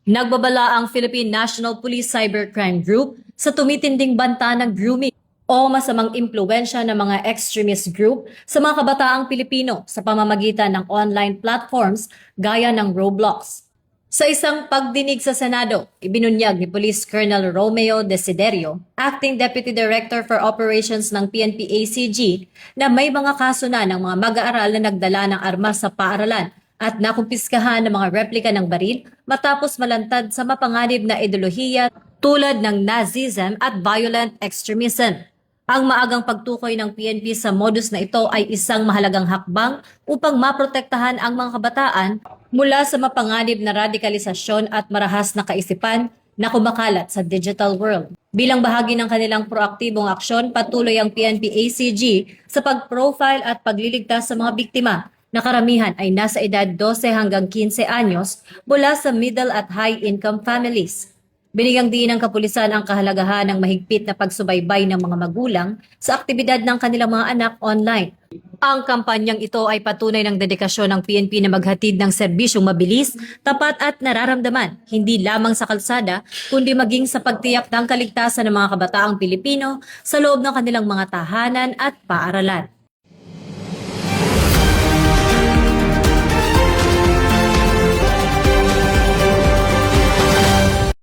Nagbabala ang Philippine National Police Cybercrime Group sa tumitinding banta ng grooming o masamang impluensya ng mga extremist group sa mga kabataang Pilipino sa pamamagitan ng online platforms gaya ng Roblox. Sa isang pagdinig sa Senado, ibinunyag ni Police Colonel Romeo Desiderio, Acting Deputy Director for Operations ng PNP-ACG, na may mga kaso na ng mga mag-aaral na nagdala ng armas sa paaralan at nakumpiskahan ng mga replika ng baril matapos malantad sa mapanganib na ideolohiya tulad ng Nazism at violent extremism. Ang maagang pagtukoy ng PNP sa modus na ito ay isang mahalagang hakbang upang maprotektahan ang mga kabataan mula sa mapanganib na radikalisasyon at marahas na kaisipan na kumakalat sa digital world. Bilang bahagi ng kanilang proaktibong aksyon, patuloy ang PNP-ACG sa pag-profile at pagliligtas sa mga biktima na karamihan ay nasa edad 12 hanggang 15 anyos mula sa middle at high-income families. Binigyang diin ng kapulisan ang kahalagahan ng mahigpit na pagsubaybay ng mga magulang sa aktibidad ng kanilang mga anak online. Ang kampanyang ito ay patunay ng dedikasyon ng PNP na maghatid ng serbisyong mabilis, tapat at nararamdaman, hindi lamang sa kalsada, kundi maging sa pagtiyak ng kaligtasan ng mga kabataang Pilipino sa loob ng kanilang mga tahanan at paaralan.